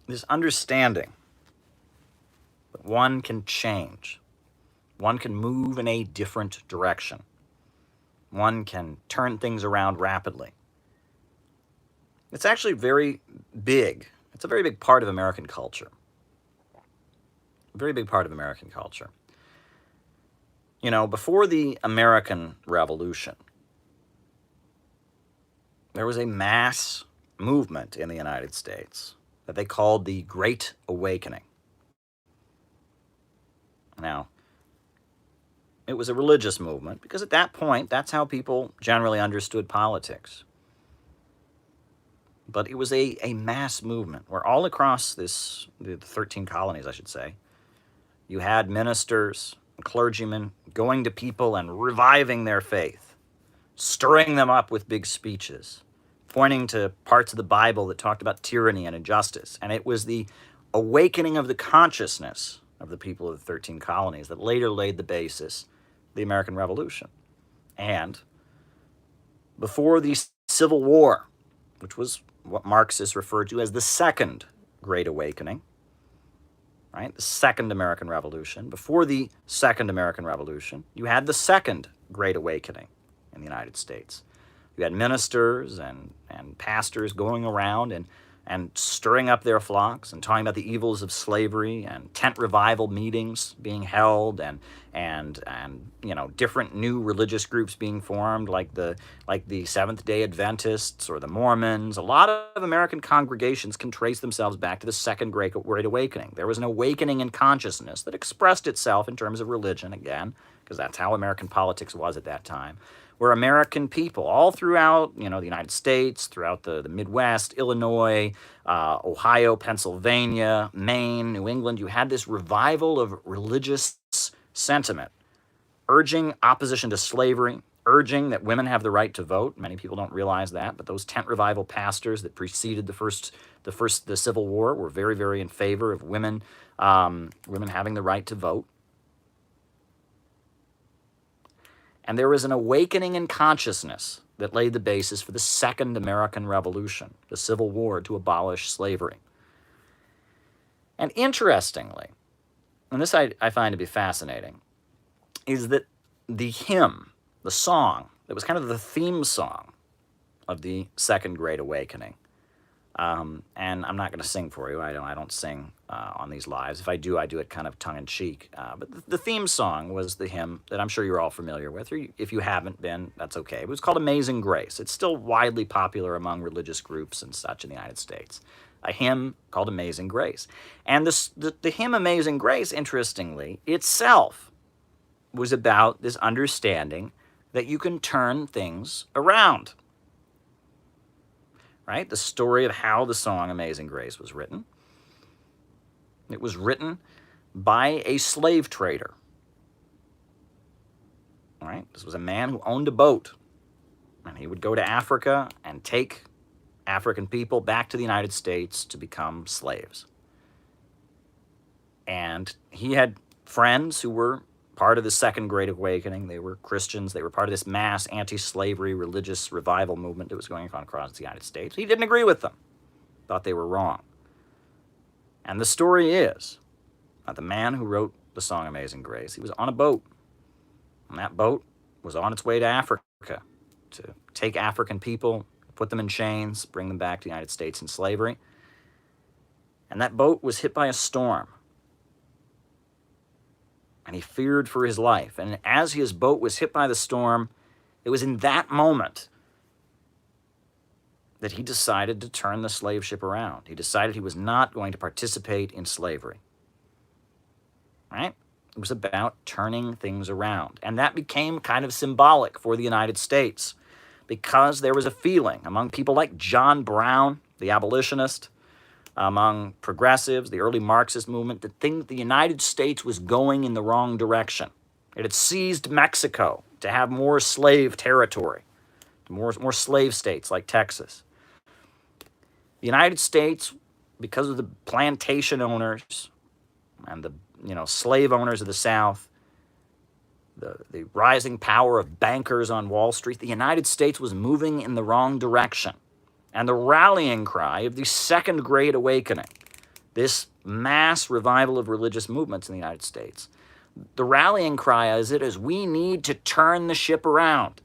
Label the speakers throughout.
Speaker 1: this understanding that one can change, one can move in a different direction, one can turn things around rapidly. It's actually very big. It's a very big part of American culture. A very big part of American culture. You know, before the American Revolution, there was a mass movement in the United States that they called the Great Awakening. Now, it was a religious movement because at that point, that's how people generally understood politics. But it was a mass movement where all across the 13 colonies, I should say, you had ministers and clergymen going to people and reviving their faith, stirring them up with big speeches, pointing to parts of the Bible that talked about tyranny and injustice. And it was the awakening of the consciousness of the people of the 13 colonies that later laid the basis of the American Revolution. And before the Civil War, which was what Marxists referred to as the Second Great Awakening, right? The Second American Revolution. Before the Second American Revolution, you had the Second Great Awakening in the United States. You had ministers and pastors going around and stirring up their flocks and talking about the evils of slavery, and tent revival meetings being held, and you know, different new religious groups being formed, like the Seventh-day Adventists or the Mormons. A lot of American congregations can trace themselves back to the Second Great Awakening. There was an awakening in consciousness that expressed itself in terms of religion, again, because that's how American politics was at that time, where American people all throughout, you know, the United States, throughout the Midwest, Illinois, Ohio, Pennsylvania, Maine, New England, you had this revival of religious sentiment, urging opposition to slavery, urging that women have the right to vote. Many people don't realize that, but those tent revival pastors that preceded the Civil War were very, very in favor of women having the right to vote. And there was an awakening in consciousness that laid the basis for the Second American Revolution, the Civil War, to abolish slavery. And interestingly, and this I find to be fascinating, is that the hymn, the song, that was kind of the theme song of the Second Great Awakening, and I'm not going to sing for you. I don't sing on these lives. If I do it kind of tongue-in-cheek. But the theme song was the hymn that I'm sure you're all familiar with, or if you haven't been, that's okay. It was called Amazing Grace. It's still widely popular among religious groups and such in the United States. A hymn called Amazing Grace. And the hymn Amazing Grace, interestingly, itself was about this understanding that you can turn things around. Right? The story of how the song Amazing Grace was written. It was written by a slave trader. Right? This was a man who owned a boat, and he would go to Africa and take African people back to the United States to become slaves. And he had friends who were part of the Second Great Awakening. They were Christians. They were part of this mass anti-slavery religious revival movement that was going on across the United States. He didn't agree with them. Thought they were wrong. And the story is that the man who wrote the song Amazing Grace, he was on a boat. And that boat was on its way to Africa to take African people, put them in chains, bring them back to the United States in slavery. And that boat was hit by a storm. And he feared for his life. And as his boat was hit by the storm, it was in that moment that he decided to turn the slave ship around. He decided he was not going to participate in slavery. Right? It was about turning things around. And that became kind of symbolic for the United States, because there was a feeling among people like John Brown, the abolitionist, among progressives, the early Marxist movement, that the United States was going in the wrong direction. It had seized Mexico to have more slave territory, more slave states like Texas. The United States, because of the plantation owners and the slave owners of the South, the rising power of bankers on Wall Street, the United States was moving in the wrong direction. And the rallying cry of the Second Great Awakening this mass revival of religious movements in the United States. The rallying cry as it is, we need to turn the ship around.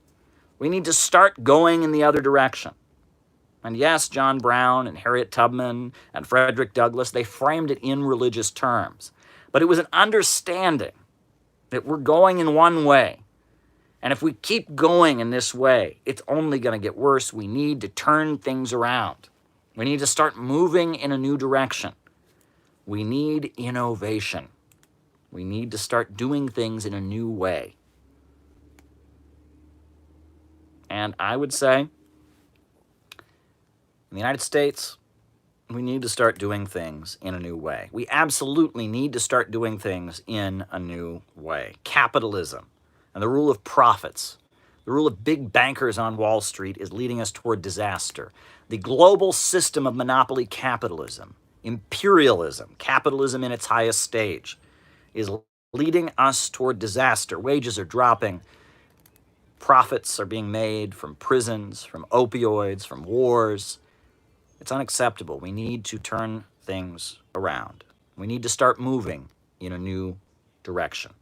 Speaker 1: We need to start going in the other direction. And yes, John Brown and Harriet Tubman and Frederick Douglass, they framed it in religious terms. But it was an understanding that we're going in one way. And if we keep going in this way, it's only going to get worse. We need to turn things around. We need to start moving in a new direction. We need innovation. We need to start doing things in a new way. And I would say, in the United States, we need to start doing things in a new way. We absolutely need to start doing things in a new way. Capitalism and the rule of profits, the rule of big bankers on Wall Street is leading us toward disaster. The global system of monopoly capitalism, imperialism, capitalism in its highest stage, is leading us toward disaster. Wages are dropping. Profits are being made from prisons, from opioids, from wars. It's unacceptable. We need to turn things around. We need to start moving in a new direction.